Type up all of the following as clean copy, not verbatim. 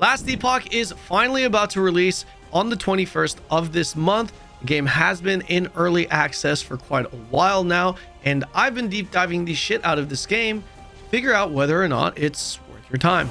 Last Epoch is finally about to release on the 21st of this month. The game has been in early access for quite a while now, and I've been deep diving the shit out of this game to figure out whether or not it's worth your time.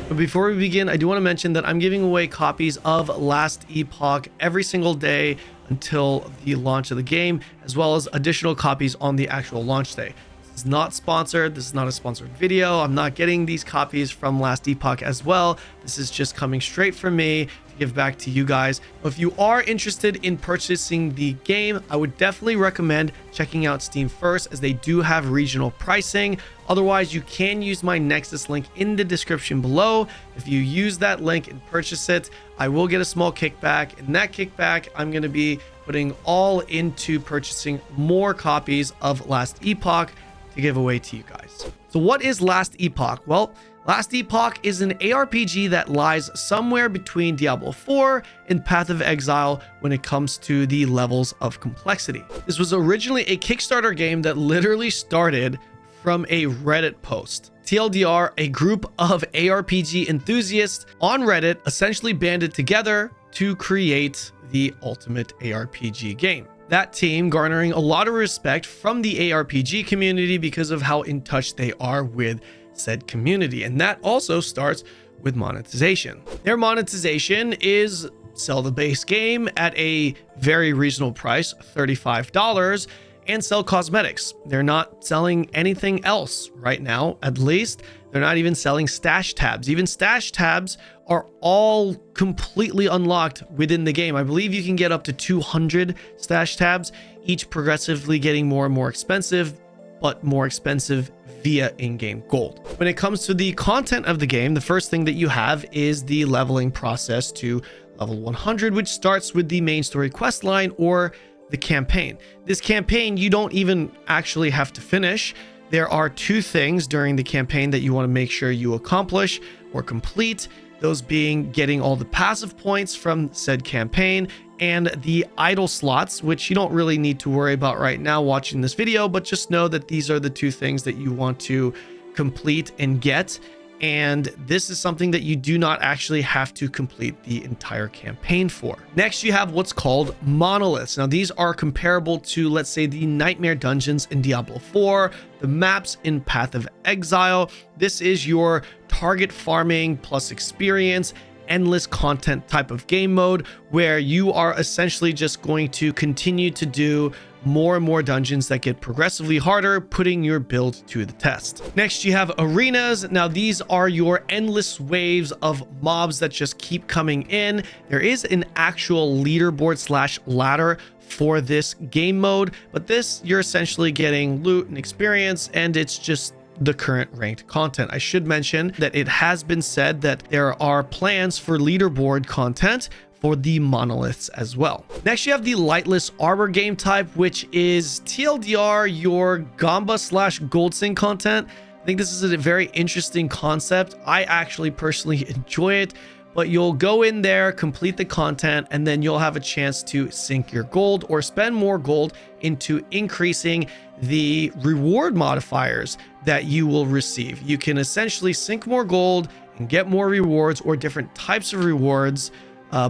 But before we begin, I do want to mention that I'm giving away copies of Last Epoch every single day until the launch of the game, as well as additional copies on the actual launch day. This is not sponsored. This is not a sponsored video. I'm not getting these copies from Last Epoch as well. This is just coming straight from me to give back to you guys. If you are interested in purchasing the game, I would definitely recommend checking out Steam first, as they do have regional pricing. Otherwise, you can use my Nexus link in the description below. If you use that link and purchase it, I will get a small kickback. And that kickback, I'm going to be putting all into purchasing more copies of Last Epoch to give away to you guys. So what is Last Epoch? Well, Last Epoch is an ARPG that lies somewhere between Diablo 4 and Path of Exile when it comes to the levels of complexity. This was originally a Kickstarter game that literally started from a Reddit post. TLDR, a group of ARPG enthusiasts on Reddit essentially banded together to create the ultimate ARPG game. That team garnering a lot of respect from the ARPG community because of how in touch they are with said community. And that also starts with monetization. Their monetization is sell the base game at a very reasonable price, $35, and sell cosmetics. They're not selling anything else right now, at least. They're not even selling stash tabs. Even stash tabs are all completely unlocked within the game. I believe you can get up to 200 stash tabs, each progressively getting more and more expensive, but more expensive via in-game gold. When it comes to the content of the game, the first thing that you have is the leveling process to level 100, which starts with the main story quest line or the campaign. This campaign, you don't even actually have to finish. There are two things during the campaign that you want to make sure you accomplish or complete, those being getting all the passive points from said campaign and the idle slots, which you don't really need to worry about right now watching this video, but just know that these are the two things that you want to complete and get. And this is something that you do not actually have to complete the entire campaign for. Next, you have what's called Monoliths. Now, these are comparable to, let's say, the Nightmare Dungeons in Diablo 4, the maps in Path of Exile. This is your target farming plus experience, endless content type of game mode, where you are essentially just going to continue to do more and more dungeons that get progressively harder, putting your build to the test. Next, you have arenas. Now, these are your endless waves of mobs that just keep coming in. There is an actual leaderboard slash ladder for this game mode, but this, you're essentially getting loot and experience, and it's just the current ranked content. I should mention that it has been said that there are plans for leaderboard content for the Monoliths as well. Next, you have the Lightless Armor game type, which is TLDR, your Gamba slash Gold Sync content. I think this is a very interesting concept. I actually personally enjoy it, but you'll go in there, complete the content, and then you'll have a chance to sync your gold or spend more gold into increasing the reward modifiers that you will receive. You can essentially sync more gold and get more rewards or different types of rewards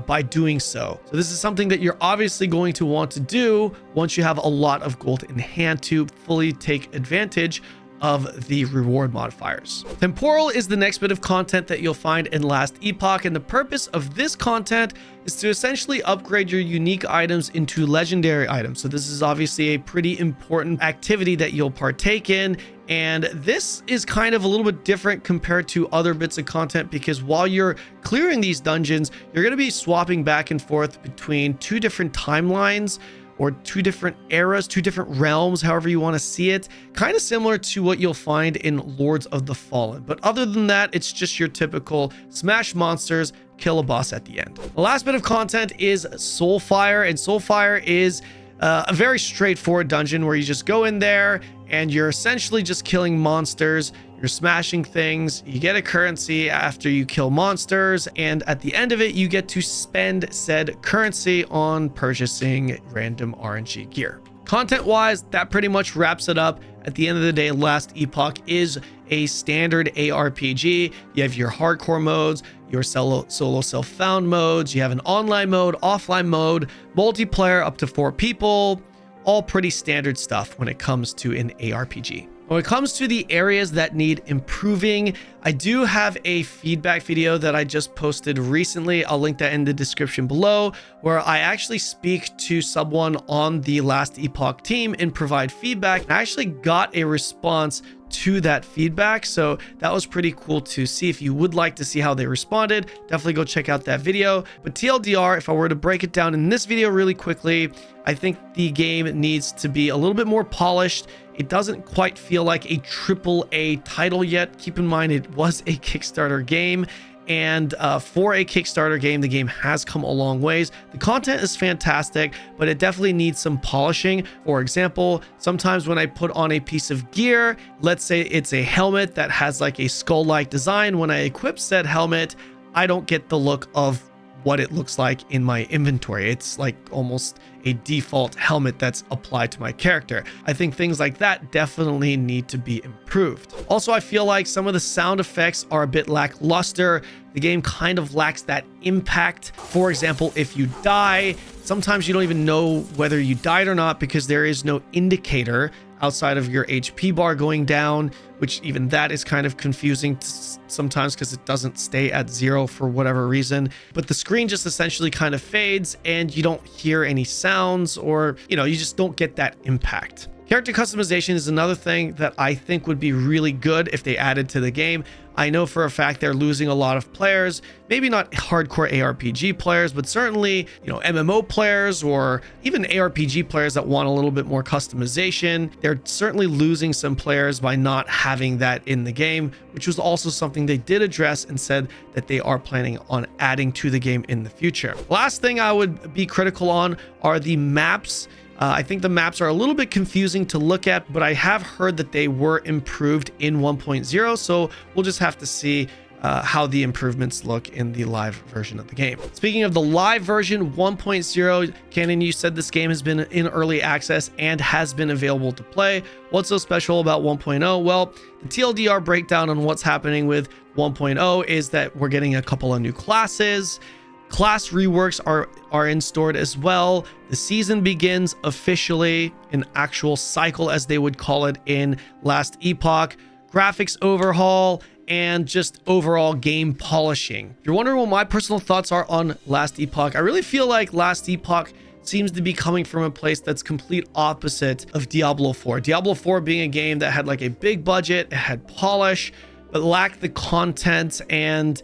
by doing so. So this is something that you're obviously going to want to do once you have a lot of gold in hand to fully take advantage of the reward modifiers. Temporal is the next bit of content that you'll find in Last Epoch, and the purpose of this content is to essentially upgrade your unique items into legendary items. So this is obviously a pretty important activity that you'll partake in, and this is kind of a little bit different compared to other bits of content, because while you're clearing these dungeons, you're going to be swapping back and forth between two different timelines, or two different eras, two different realms, however you want to see it. Kind of similar to what you'll find in Lords of the Fallen. But other than that, it's just your typical smash monsters, kill a boss at the end. The last bit of content is Soulfire, and Soulfire is a very straightforward dungeon where you just go in there and you're essentially just killing monsters. You're smashing things, you get a currency after you kill monsters, and at the end of it, you get to spend said currency on purchasing random RNG gear. Content-wise, that pretty much wraps it up. At the end of the day, Last Epoch is a standard ARPG. You have your hardcore modes, your solo self-found modes, you have an online mode, offline mode, multiplayer up to 4 people, all pretty standard stuff when it comes to an ARPG. When it comes to the areas that need improving, I do have a feedback video that I just posted recently. I'll link that in the description below, where I actually speak to someone on the Last Epoch team and provide feedback. I actually got a response to that feedback, so that was pretty cool to see. If you would like to see how they responded, definitely go check out that video. But TLDR, if I were to break it down in this video really quickly, I think the game needs to be a little bit more polished. It doesn't quite feel like a AAA title yet. Keep in mind, it was a Kickstarter game. And for a Kickstarter game, the game has come a long ways. The content is fantastic, but it definitely needs some polishing. For example, sometimes when I put on a piece of gear, let's say it's a helmet that has like a skull-like design. When I equip said helmet, I don't get the look of what it looks like in my inventory. It's like almost a default helmet that's applied to my character. I think things like that definitely need to be improved. Also, I feel like some of the sound effects are a bit lackluster. The game kind of lacks that impact. For example, if you die, sometimes you don't even know whether you died or not because there is no indicator outside of your HP bar going down, which even that is kind of confusing sometimes because it doesn't stay at 0 for whatever reason. But the screen just essentially kind of fades and you don't hear any sounds, or, you just don't get that impact. Character customization is another thing that I think would be really good if they added to the game. I know for a fact they're losing a lot of players, maybe not hardcore ARPG players, but certainly, MMO players or even ARPG players that want a little bit more customization. They're certainly losing some players by not having that in the game, which was also something they did address and said that they are planning on adding to the game in the future. Last thing I would be critical on are the maps. I think the maps are a little bit confusing to look at, but I have heard that they were improved in 1.0, so we'll just have to see how the improvements look in the live version of the game. Speaking of the live version 1.0, Kanon, you said this game has been in early access and has been available to play. What's so special about 1.0? Well, the TLDR breakdown on what's happening with 1.0 is that we're getting a couple of new classes. Class reworks are installed as well. The season begins officially, an actual cycle as they would call it in Last Epoch. Graphics overhaul and just overall game polishing. If you're wondering what my personal thoughts are on Last Epoch, I really feel like Last Epoch seems to be coming from a place that's complete opposite of Diablo 4. Diablo 4 being a game that had like a big budget, it had polish, but lacked the content, and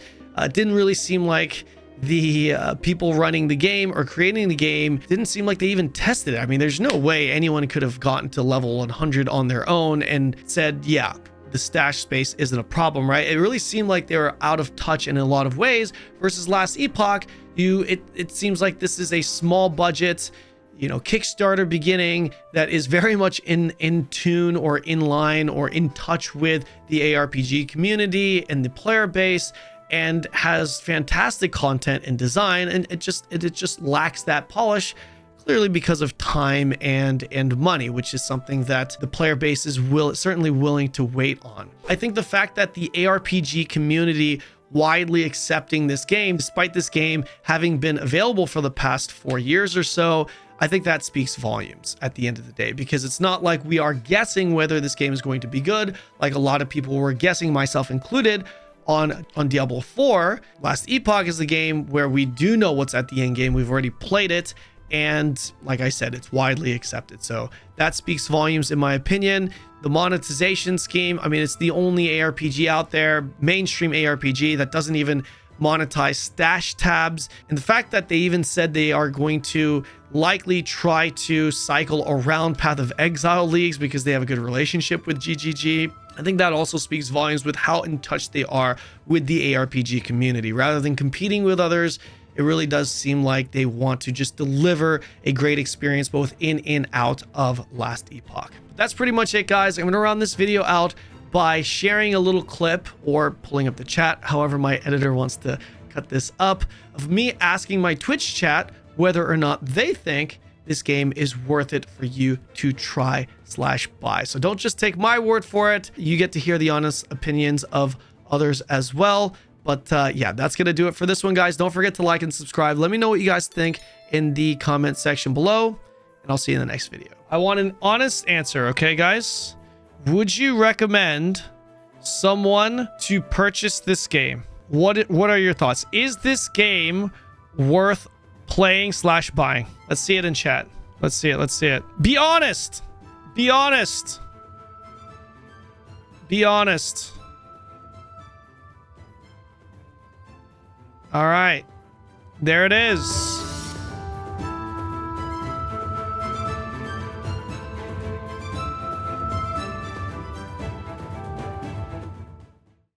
didn't really seem like the people running the game or creating the game didn't seem like they even tested it. I mean, there's no way anyone could have gotten to level 100 on their own and said, yeah, the stash space isn't a problem, right? It really seemed like they were out of touch in a lot of ways, versus Last Epoch. It seems like this is a small budget, Kickstarter beginning that is very much in tune or in line or in touch with the ARPG community and the player base, and has fantastic content and design, and it just lacks that polish, clearly because of time and money, which is something that the player base is certainly willing to wait on. I think the fact that the ARPG community widely accepting this game, despite this game having been available for the past 4 years or so, I think that speaks volumes at the end of the day, because it's not like we are guessing whether this game is going to be good, like a lot of people were guessing, myself included, on Diablo 4. Last Epoch is the game where we do know what's at the end game. We've already played it, and like I said, it's widely accepted. So that speaks volumes in my opinion. The monetization scheme, I mean, it's the only ARPG out there, mainstream ARPG, that doesn't even monetize stash tabs. And the fact that they even said they are going to likely try to cycle around Path of Exile leagues because they have a good relationship with GGG, I think that also speaks volumes with how in touch they are with the ARPG community. Rather than competing with others, it really does seem like they want to just deliver a great experience both in and out of Last Epoch. But that's pretty much it, guys. I'm going to round this video out by sharing a little clip or pulling up the chat, however my editor wants to cut this up, of me asking my Twitch chat whether or not they think this game is worth it for you to try buy. So don't just take my word for it. You get to hear the honest opinions of others as well. But yeah, that's going to do it for this one, guys. Don't forget to like and subscribe. Let me know what you guys think in the comment section below, and I'll see you in the next video. I want an honest answer, okay, guys? Would you recommend someone to purchase this game? What are your thoughts? Is this game worth playing / buying? Let's see it in chat. Let's see it. Let's see it. Be honest. Be honest. Be honest. All right. There it is.